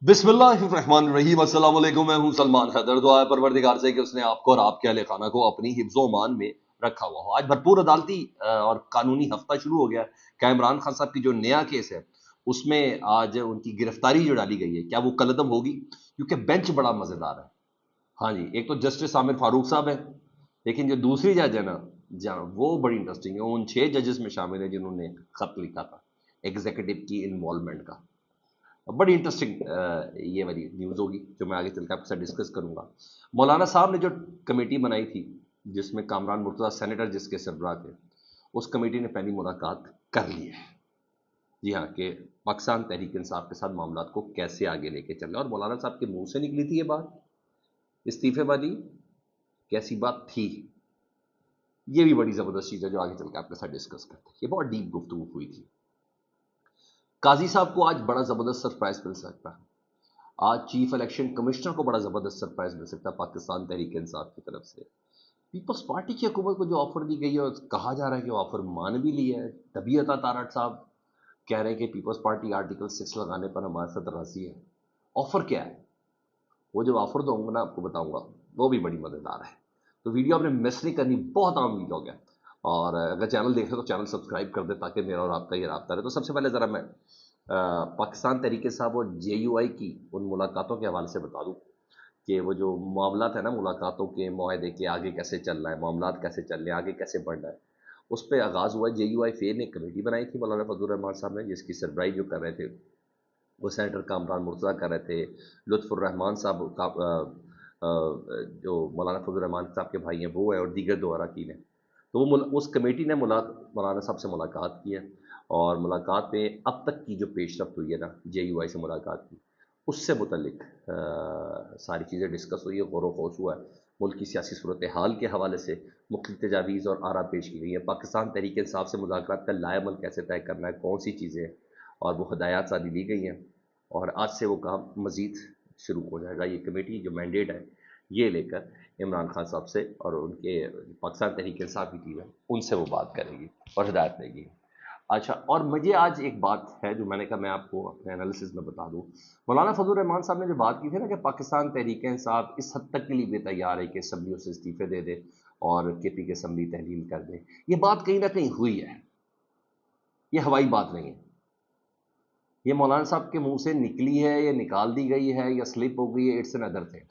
बिस्मिल्लाहिर्रहमानिर्रहीम। अस्सलाम वालेकुम। मैं हूं सलमान हैदर। दुआ है परवरदिगार से कि उसने आपको और आपके अहले खाना को अपनी हिफ्ज़ो अमान में रखा हुआ हो। आज भरपूर अदालती और कानूनी हफ्ता शुरू हो गया है। क्या इमरान खान साहब की जो नया केस है उसमें आज उनकी गिरफ्तारी जो डाली गई है, क्या वो कलअदम होगी? क्योंकि बेंच बड़ा मजेदार है। हाँ जी, एक तो जस्टिस आमिर फारूक साहब है, लेकिन जो दूसरी जज है ना, जहाँ वो बड़ी इंटरेस्टिंग है। वो उन 6 जजेस में शामिल है जिन्होंने खत लिखा था एग्जीक्यूटिव की इन्वॉल्वमेंट का। बड़ी इंटरेस्टिंग ये वाली न्यूज़ होगी जो मैं आगे चल के आपके साथ डिस्कस करूंगा। मौलाना साहब ने जो कमेटी बनाई थी जिसमें कामरान मुर्तज़ा सेनेटर जिसके सरबराह थे, उस कमेटी ने पहली मुलाकात कर ली है। जी हाँ, कि पाकिस्तान तहरीक इंसाफ के साथ मामला को कैसे आगे लेके चलना। और मौलाना साहब के मुंह से निकली थी ये बात इस्तीफे वाली, कैसी बात थी, ये भी बड़ी ज़बरदस्त चीज़ है जो आगे चल के आपके साथ डिस्कस करते हैं। ये बहुत डीप गुफ्तगू हुई थी। काजी साहब को आज बड़ा ज़बरदस्त सरप्राइज मिल सकता है। आज चीफ इलेक्शन कमिश्नर को बड़ा ज़बरदस्त सरप्राइज मिल सकता है पाकिस्तान तहरीक इंसाफ की तरफ से। पीपल्स पार्टी की हुकूमत को जो ऑफर दी गई है और कहा जा रहा है कि वो ऑफर मान भी ली है। तभी अता तारड़ साहब कह रहे हैं कि पीपल्स पार्टी आर्टिकल 6 लगाने पर हमारे साथ राजी है। ऑफर क्या है? वो जो ऑफर दूंगा ना आपको बताऊंगा, वो भी बड़ी मजेदार है। तो वीडियो आपने मिस नहीं करनी, बहुत आम वीडियो हो गया। और अगर चैनल देख रहे हो तो चैनल सब्सक्राइब कर दे ताकि मेरा और आपका ये राब्ता रहे। तो सबसे पहले ज़रा मैं पाकिस्तान तरीके साहब और JUI की उन मुलाकातों के हवाले से बता दूं कि वो जो मामला है ना, मुलाकातों के माहे के आगे कैसे चल रहा है, मामला कैसे चल रहे हैं, आगे कैसे बढ़ रहा है, उस पर आगाज़ हुआ। JUI फेर ने कमेटी बनाई थी मौलाना फजल रहमान साहब ने, जिसकी सरबराही जो कर रहे थे वो सेनेटर कामरान मुर्तज़ा कर रहे थे। लुत्फ़ुर रहमान साहब का जो मौलाना फजल रहमान साहब के भाई हैं वो है, और दीगर दो अरकान हैं। तो वो उस कमेटी ने मौलाना साहब से मुलाकात की है। और मुलाकात में अब तक की जो पेशरफ्त हुई है ना, JUI से मुलाकात की, उससे मुतल्लिक सारी चीज़ें डिस्कस हुई है, गौर वखौस हुआ है। मुल्क की सियासी सूरत हाल के हवाले से मुख्तलिफ तजावीज़ और आरा पेश की गई है। पाकिस्तान तहरीक इंसाफ से मुज़ाकरात का लाएमल कैसे तय करना है, कौन सी चीज़ें, और वो हदायत सारी दी गई हैं। और आज से वो काम मज़ीद शुरू हो जाएगा। ये कमेटी जो मैंडेट है ये लेकर इमरान खान साहब से और उनके पाकिस्तान तहरीक इंसाफ की टीम है उनसे वो बात करेगी और हिदायत देगी। अच्छा, और मुझे आज एक बात है जो मैंने कहा मैं आपको अपने एनालिसिस में बता दूं। मौलाना फजल रहमान साहब ने जो बात की थी ना कि पाकिस्तान तहरीक इंसाफ इस हद तक के लिए भी तैयार है कि असम्बलियों से इस्तीफे दे दे और KP की असम्बली तहलील कर दे। ये बात कहीं ना कहीं हुई है, ये हवाई बात नहीं है। ये मौलाना साहब के मुंह से निकली है या निकाल दी गई है या स्लिप हो गई है, इट्स एन अदर थिंग।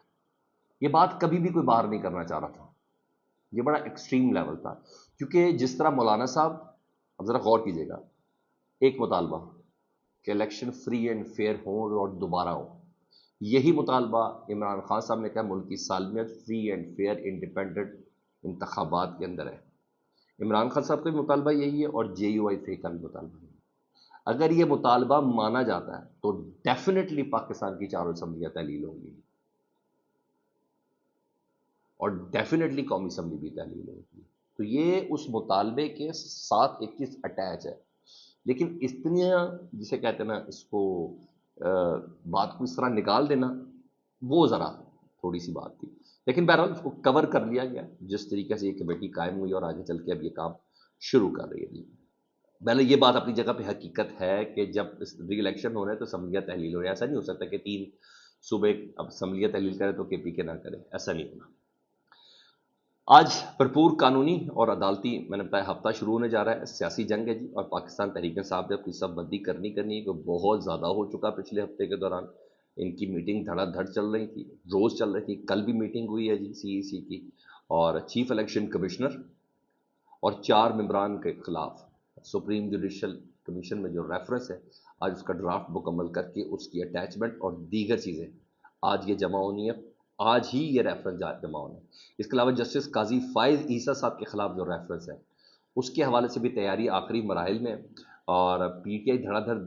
ये बात कभी भी कोई बाहर नहीं करना चाह रहा था। ये बड़ा एक्सट्रीम लेवल था। क्योंकि जिस तरह मौलाना साहब, अब ज़रा गौर कीजिएगा, एक मुतालबा कि इलेक्शन फ्री एंड फेयर हो और दोबारा हो, यही मुतालबा इमरान खान साहब ने कहा मुल्क की सालमियत फ्री एंड फेयर इंडिपेंडेंट इंतखाबात के अंदर है। इमरान खान साहब का भी मुतालबा यही है और JUI का भी मुतालबा यही है। अगर ये मुतालबा माना जाता है तो डेफिनेटली पाकिस्तान की चारों असम्बलियाँ तहलील होंगी और डेफिनेटली कौमी असम्बली भी तहलील होगी। तो ये उस मुतालबे के साथ एक चीज़ अटैच है। लेकिन इतनी, जिसे कहते हैं ना इसको, बात को इस तरह निकाल देना, वो ज़रा थोड़ी सी बात थी। लेकिन बहरहाल उसको कवर कर लिया गया जिस तरीके से ये कमेटी कायम हुई और आगे चल के अब ये काम शुरू कर रही है। जी, पहले ये बात अपनी जगह पे हकीकत है कि जब री इलेक्शन हो रहे हैं तो असम्बलियाँ तहलील हो रही है। ऐसा नहीं हो सकता कि 3 सूबे अब असम्बलियाँ तहलील करें तो KP के ना करें, ऐसा नहीं होना। आज भरपूर कानूनी और अदालती, मैंने बताया, हफ्ता शुरू होने जा रहा है। सियासी जंग है जी, और पाकिस्तान तहरीक इंसाफ ने अपनी सबबंदी करनी है, कि बहुत ज़्यादा हो चुका पिछले हफ्ते के दौरान। इनकी मीटिंग धड़ाधड़ चल रही थी, रोज़ चल रही थी। कल भी मीटिंग हुई है जी CEC की, और चीफ इलेक्शन कमिश्नर और 4 मेंबरान के खिलाफ सुप्रीम जुडिशल कमीशन में जो रेफरेंस है, आज उसका ड्राफ्ट मुकम्मल करके उसकी अटैचमेंट और दीगर चीज़ें आज ये जमा होनी है। आज ही ये रेफरेंस जमा होना है। इसके अलावा जस्टिस काजी फाइज ईसा साहब के खिलाफ जो रेफरेंस है उसके हवाले से भी तैयारी आखिरी मराहल में है। और PTI धड़ाधड़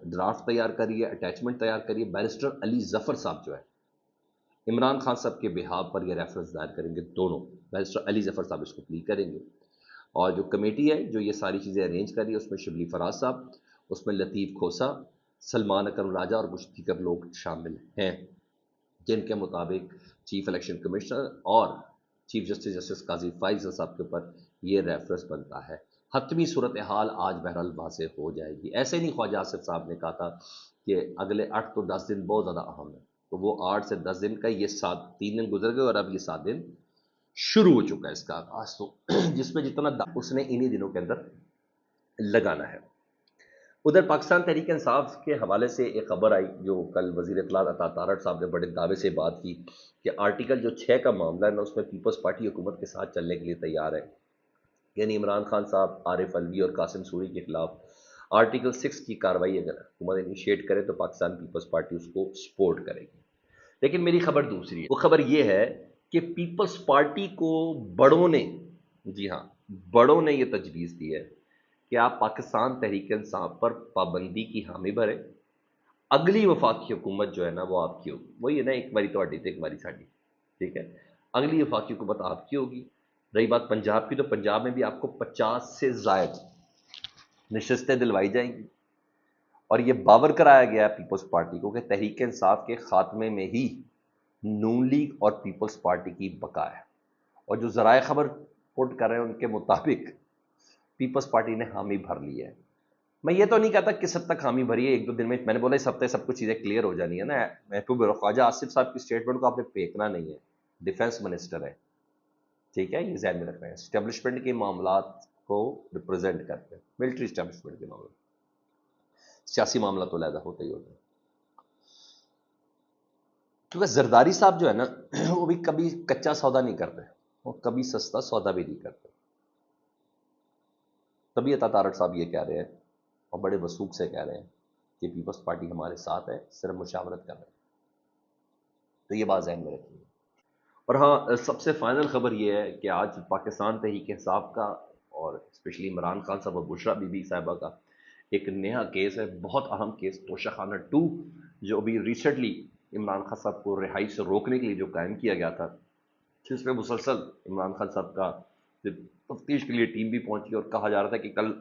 ड्राफ्ट तैयार करिए, अटैचमेंट तैयार करिए। बैरिस्टर अली जफ़र साहब जो है इमरान खान साहब के बिहाफ पर ये रेफरेंस दायर करेंगे। दोनों बैरिस्टर अली जफ़र साहब इसको प्ली करेंगे। और जो कमेटी है जो ये सारी चीज़ें अरेंज कर रही है उसमें शिबली फराज साहब, उसमें लतीफ़ खोसा, सलमान अकरम राजा और कुछ दीगर लोग शामिल हैं, जिनके मुताबिक चीफ इलेक्शन कमिश्नर और चीफ जस्टिस काजी फाइज साहब के ऊपर ये रेफरेंस बनता है। حتمی صورتحال آج بہرحال واضح ہو جائے گی. ایسے نہیں خواجہ آصف صاحب نے کہا تھا کہ اگلے 8 تو 10 دن بہت زیادہ اہم ہے، تو وہ 8 سے 10 دن کا یہ 3 دن گزر گئے اور اب یہ 7 دن شروع ہو چکا ہے اس کا آغاز، تو جس میں جتنا اس نے انہی دنوں کے اندر لگانا ہے. ادھر پاکستان تحریک انصاف کے حوالے سے ایک خبر آئی جو کل وزیر اطلاعات عطا تارڑ صاحب نے بڑے دعوے سے بات کی کہ آرٹیکل جو 6 کا معاملہ ہے نا، اس میں پیپلز پارٹی حکومت کے ساتھ چلنے کے لیے تیار ہے. یعنی عمران خان صاحب، عارف الوی اور قاسم سوری کے خلاف آرٹیکل 6 کی کارروائی اگر حکومت انیشیٹ کرے تو پاکستان پیپلز پارٹی اس کو سپورٹ کرے گی. لیکن میری خبر دوسری ہے. وہ خبر یہ ہے کہ پیپلز پارٹی کو بڑوں نے، جی ہاں، بڑوں نے یہ تجویز دی ہے کہ آپ پاکستان تحریک انصاف پر پابندی کی حامی بھریں، اگلی وفاقی حکومت جو ہے نا وہ آپ کی ہوگی. وہی ہے نا، ایک باری تو ایک باری ساڈی، ٹھیک ہے. اگلی وفاقی حکومت آپ کی ہوگی. رہی بات پنجاب کی، تو پنجاب میں بھی آپ کو 50 سے زائد نشستیں دلوائی جائیں گی. اور یہ باور کرایا گیا ہے پیپلز پارٹی کو کہ تحریک انصاف کے خاتمے میں ہی نون لیگ اور پیپلز پارٹی کی بقا ہے. اور جو ذرائع خبر پوٹ کر رہے ہیں ان کے مطابق پیپلز پارٹی نے حامی بھر لی ہے. میں یہ تو نہیں کہتا کس حد تک حامی بھری ہے، 1-2 دن میں نے بولا اس ہفتے سب کچھ چیزیں کلیئر ہو جانی ہے نا. محبوب خواجہ آصف صاحب کی اسٹیٹمنٹ کو آپ نے پھینکنا نہیں ہے. ڈیفنس منسٹر ہے، ٹھیک ہے، یہ ذہن میں رکھنا ہے. اسٹیبلشمنٹ کے معاملات کو ریپرزینٹ کرتے ہیں، ملٹری اسٹیبلشمنٹ کے معاملات. سیاسی معاملہ تو علیحدہ ہوتا ہی ہوتا ہے. کیونکہ زرداری صاحب جو ہے نا وہ بھی کبھی کچا سودا نہیں کرتے، وہ کبھی سستا سودا بھی نہیں کرتے. تبھی عطا تارڑ صاحب یہ کہہ رہے ہیں اور بڑے وثوق سے کہہ رہے ہیں کہ پیپلز پارٹی ہمارے ساتھ ہے، صرف مشاورت کر رہے ہیں. تو یہ بات ذہن میں رکھیے. اور ہاں، سب سے فائنل خبر یہ ہے کہ آج پاکستان تحریک انصاف کا اور اسپیشلی عمران خان صاحب اور بشرا بی بی صاحبہ کا ایک نیا کیس ہے، بہت اہم کیس، توشہ خانہ 2، جو ابھی ریسنٹلی عمران خان صاحب کو رہائی سے روکنے کے لیے جو قائم کیا گیا تھا، جس میں مسلسل عمران خان صاحب کا تفتیش کے لیے ٹیم بھی پہنچی اور کہا جا رہا تھا کہ کل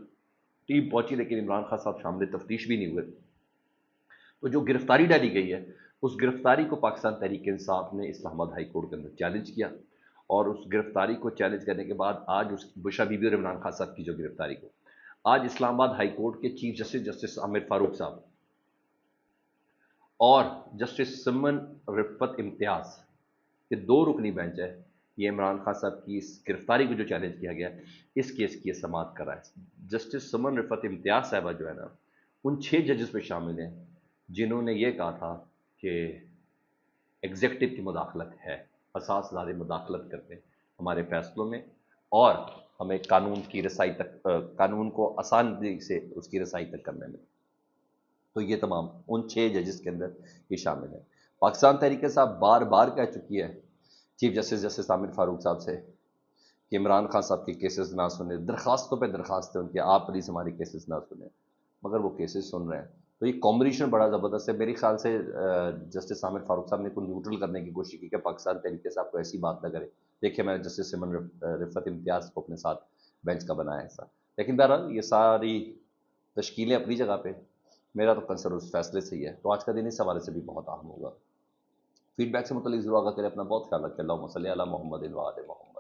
ٹیم پہنچی لیکن عمران خان صاحب شامل تفتیش بھی نہیں ہوئے. تو جو گرفتاری ڈالی گئی ہے اس گرفتاری کو پاکستان تحریک انصاف نے اسلام آباد ہائی کورٹ کے اندر چیلنج کیا، اور اس گرفتاری کو چیلنج کرنے کے بعد آج اس بشرا بی بی اور عمران خان صاحب کی جو گرفتاری کو آج اسلام آباد ہائی کورٹ کے چیف جسٹس عامر فاروق صاحب اور جسٹس سمن رفت امتیاز کے 2 رکنی بینچ ہے، یہ عمران خان صاحب کی اس گرفتاری کو جو چیلنج کیا گیا اس کیس کی سماعت کر رہا ہے. جسٹس سمن رفت امتیاز صاحبہ جو ہے نا، ان 6 ججز میں شامل ہیں جنہوں نے یہ کہا تھا کہ ایگزیکٹو کی مداخلت ہے، اساس زادے مداخلت کرتے ہیں ہمارے فیصلوں میں، اور ہمیں قانون کی رسائی تک، قانون کو آسانی سے اس کی رسائی تک کرنے میں. تو یہ تمام ان 6 ججز کے اندر یہ شامل ہے. پاکستان تحریک صاحب بار بار کہہ چکی ہے چیف جسٹس عامر فاروق صاحب سے کہ عمران خان صاحب کے کیسز نہ سنیں، درخواستوں پہ درخواستیں ان کی، آپ پلیز ہماری کیسز نہ سنیں، مگر وہ کیسز سن رہے ہیں. تو یہ کمبینیشن بڑا زبردست ہے. میرے خیال سے جسٹس عامر فاروق صاحب نے کو نیوٹرل کرنے کی کوشش کی کہ پاکستان تحریک صاحب کو ایسی بات نہ کرے. دیکھیں میں نے جسٹس سمن رفت امتیاز کو اپنے ساتھ بینچ کا بنایا ایسا. لیکن بہرحال یہ ساری تشکیلیں اپنی جگہ پہ، میرا تو کنسرن اس فیصلے سے ہی ہے. تو آج کا دن اس حوالے سے بھی بہت اہم ہوگا. فیڈ بیک سے متعلق ضرور آگاہ کریں. اپنا بہت خیال رکھیں. اللہم صلی علی محمد و آل محمد.